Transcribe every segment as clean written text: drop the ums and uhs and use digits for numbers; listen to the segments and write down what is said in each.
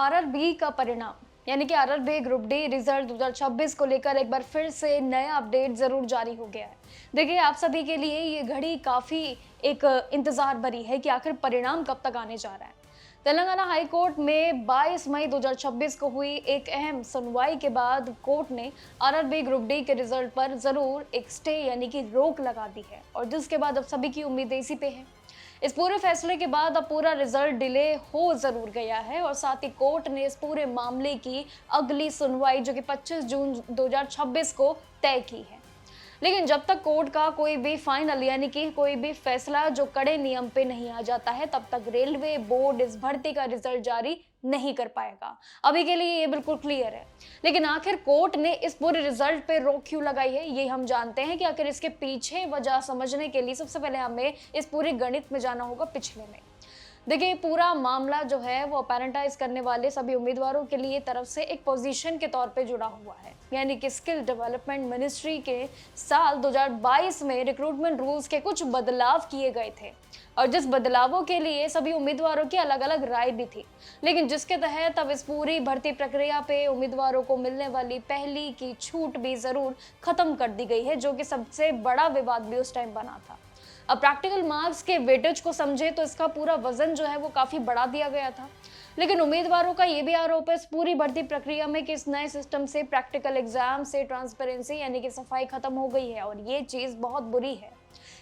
RRB का परिणाम यानी कि आरआरबी ग्रुप डी रिजल्ट 2026 को लेकर एक बार फिर से नया अपडेट जरूर जारी हो गया है। देखिए, आप सभी के लिए ये घड़ी काफी एक इंतजार भरी है कि आखिर परिणाम कब तक आने जा रहा है। तेलंगाना हाई कोर्ट में 22 मई 2026 को हुई एक अहम सुनवाई के बाद कोर्ट ने आरआरबी ग्रुप डी के रिजल्ट पर जरूर एक स्टे यानी कि रोक लगा दी है, और जिसके बाद अब सभी की उम्मीदें इसी पे है। इस पूरे फैसले के बाद अब पूरा रिजल्ट डिले हो जरूर गया है, और साथ ही कोर्ट ने इस पूरे मामले की अगली सुनवाई जो कि 25 जून 2026 को तय की है। लेकिन जब तक कोर्ट का कोई भी फाइनल यानी कि कोई भी फैसला जो कड़े नियम पे नहीं आ जाता है, तब तक रेलवे बोर्ड इस भर्ती का रिजल्ट जारी नहीं कर पाएगा। अभी के लिए ये बिल्कुल क्लियर है। लेकिन आखिर कोर्ट ने इस पूरे रिजल्ट पे रोक क्यों लगाई है, ये हम जानते हैं कि आखिर इसके पीछे वजह समझने के लिए सबसे पहले हमें इस पूरे गणित में जाना होगा पिछले में। देखिए, पूरा मामला जो है वो अपैरेंटाइज करने वाले सभी उम्मीदवारों के लिए तरफ से एक पोजीशन के तौर पे जुड़ा हुआ है, यानी कि स्किल डेवलपमेंट मिनिस्ट्री के साल 2022 में रिक्रूटमेंट रूल्स के कुछ बदलाव किए गए थे, और जिस बदलावों के लिए सभी उम्मीदवारों की अलग अलग राय भी थी, लेकिन जिसके तहत अब इस पूरी भर्ती प्रक्रिया पे उम्मीदवारों को मिलने वाली पहली की छूट भी जरूर खत्म कर दी गई है, जो कि सबसे बड़ा विवाद भी उस टाइम बना था। अब प्रैक्टिकल मार्क्स के वेटेज को समझे तो इसका पूरा वजन जो है वो काफी बढ़ा दिया गया था। लेकिन उम्मीदवारों का ये भी आरोप है इस पूरी भर्ती प्रक्रिया में कि इस नए सिस्टम से प्रैक्टिकल एग्जाम से ट्रांसपेरेंसी यानी कि सफाई खत्म हो गई है, और ये चीज बहुत बुरी है।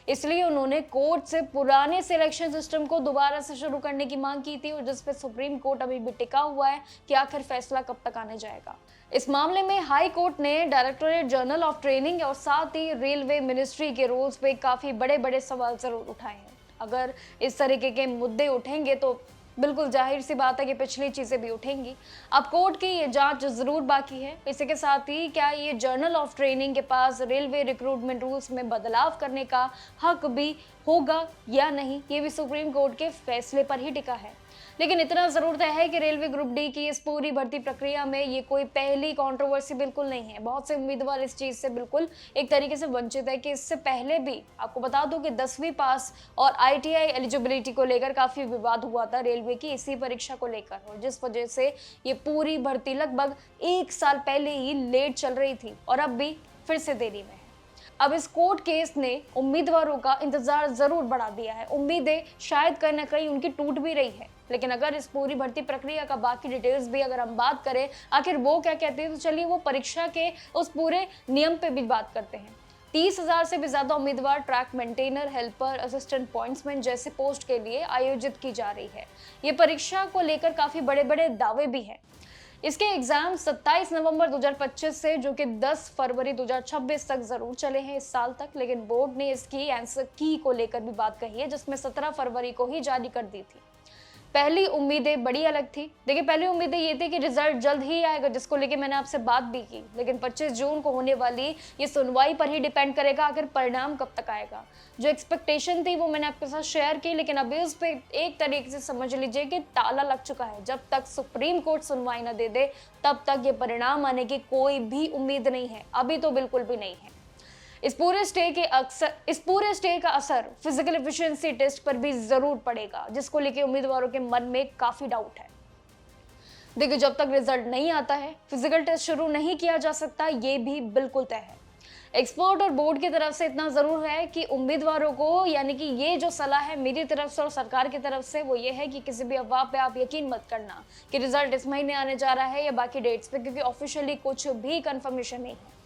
इसलिए उन्होंने कोर्ट से पुराने सिलेक्शन सिस्टम को दोबारा से शुरू करने की मांग की थी, और जिस पे सुप्रीम कोर्ट अभी भी टिका हुआ है कि आखिर फैसला कब तक आने जाएगा। इस मामले में हाई कोर्ट ने डायरेक्टोरेट जनरल ऑफ ट्रेनिंग और साथ ही रेलवे मिनिस्ट्री के रूल्स पे काफी बड़े बड़े सवाल जरूर उठाए हैं। अगर इस तरीके के मुद्दे उठेंगे तो बिल्कुल जाहिर सी बात है कि पिछली चीजें भी उठेंगी। अब कोर्ट की ये जांच जरूर बाकी है। इसी के साथ ही क्या ये जर्नल ऑफ ट्रेनिंग के पास रेलवे रिक्रूटमेंट रूल्स में बदलाव करने का हक भी होगा या नहीं, ये भी सुप्रीम कोर्ट के फैसले पर ही टिका है। लेकिन इतना जरूर तय है कि रेलवे ग्रुप डी की इस पूरी भर्ती प्रक्रिया में ये कोई पहली कंट्रोवर्सी बिल्कुल नहीं है। बहुत से उम्मीदवार इस चीज से बिल्कुल एक तरीके से वंचित है कि इससे पहले भी आपको बता दूं कि 10वीं पास और आईटीआई एलिजिबिलिटी को लेकर काफी विवाद हुआ था रेलवे की इसी परीक्षा को लेकर, और जिस वजह से ये पूरी भर्ती लगभग 1 साल पहले ही लेट चल रही थी, और अब भी फिर से देरी में है। अब इस कोर्ट केस ने उम्मीदवारों का इंतजार जरूर बढ़ा दिया है। उम्मीदें शायद कहीं ना कहीं उनकी टूट भी रही है। लेकिन अगर इस पूरी भर्ती प्रक्रिया का बाकी डिटेल्स भी अगर हम बात करें, आखिर वो क्या कहते हैं, तो चलिए वो परीक्षा के उस पूरे नियम पे भी बात करते हैं। 30,000 से भी ज्यादा उम्मीदवार track maintainer, helper, assistant pointsman जैसे पोस्ट के लिए आयोजित की जा रही है। ये परीक्षा को लेकर काफी बड़े बड़े दावे भी हैं। इसके एग्जाम 27 नवंबर 2025 से जो कि 10 फरवरी 2026 तक जरूर चले हैं इस साल तक, लेकिन बोर्ड ने इसकी आंसर की को लेकर भी बात कही है, जिसमें 17 फरवरी को ही जारी कर दी थी। पहली उम्मीदें बड़ी अलग थी। देखिए, पहली उम्मीदें ये थी कि रिजल्ट जल्द ही आएगा, जिसको लेके मैंने आपसे बात भी की। लेकिन 25 जून को होने वाली ये सुनवाई पर ही डिपेंड करेगा आखिर परिणाम कब तक आएगा। जो एक्सपेक्टेशन थी वो मैंने आपके साथ शेयर की, लेकिन अभी उस पर एक तरीके से समझ लीजिए कि ताला लग चुका है। जब तक सुप्रीम कोर्ट सुनवाई न दे दे, तब तक ये परिणाम आने की कोई भी उम्मीद नहीं है। अभी तो बिल्कुल भी नहीं है। इस पूरे स्टे का असर फिजिकल एफिशिएंसी टेस्ट पर भी जरूर पड़ेगा, जिसको लेके उम्मीदवारों के मन में काफी डाउट है। देखिए, जब तक रिजल्ट नहीं आता है, फिजिकल टेस्ट शुरू नहीं किया जा सकता, ये भी बिल्कुल तय है। एक्सपर्ट और बोर्ड की तरफ से इतना जरूर है कि उम्मीदवारों को, यानी कि ये जो सलाह है मेरी तरफ से और सरकार की तरफ से, वो ये है कि किसी भी अफवाह पे आप यकीन मत करना कि रिजल्ट इस महीने आने जा रहा है या बाकी डेट्स पे, क्योंकि ऑफिशियली कुछ भी कंफर्मेशन नहीं है।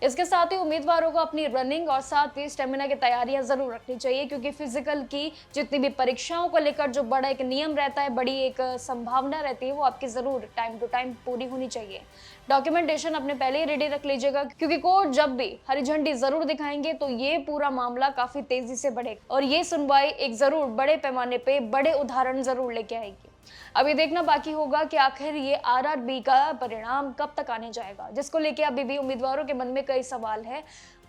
इसके साथ ही उम्मीदवारों को अपनी रनिंग और साथ ही स्टेमिना की तैयारियां जरूर रखनी चाहिए, क्योंकि फिजिकल की जितनी भी परीक्षाओं को लेकर जो बड़ा एक नियम रहता है, बड़ी एक संभावना रहती है, वो आपकी जरूर टाइम टू टाइम पूरी होनी चाहिए। डॉक्यूमेंटेशन अपने पहले ही रेडी रख लीजिएगा, क्योंकि कोर्ट जब भी हरी झंडी जरूर दिखाएंगे तो ये पूरा मामला काफी तेजी से बढ़ेगा, और ये सुनवाई एक जरूर बड़े पैमाने पे बड़े उदाहरण जरूर लेके आएगी। अभी देखना बाकी होगा कि आखिर ये आरआरबी का परिणाम कब तक आने जाएगा, जिसको लेके अभी भी उम्मीदवारों के मन में कई सवाल है।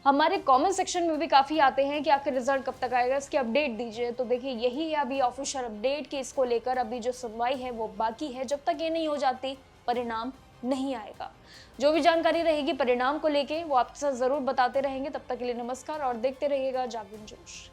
हमारे कमेंट सेक्शन में भी काफी आते हैं कि आखिर रिजल्ट कब तक आएगा, इसकी अपडेट दीजिए। तो देखिए, यही है अभी ऑफिशियल अपडेट कि इसको लेकर अभी जो सुनवाई है वो बाकी है। जब तक ये नहीं हो जाती, परिणाम नहीं आएगा। जो भी जानकारी रहेगी परिणाम को लेके, वो आपके साथ जरूर बताते रहेंगे। तब तक के लिए नमस्कार, और देखते रहिएगा जागरण जोश।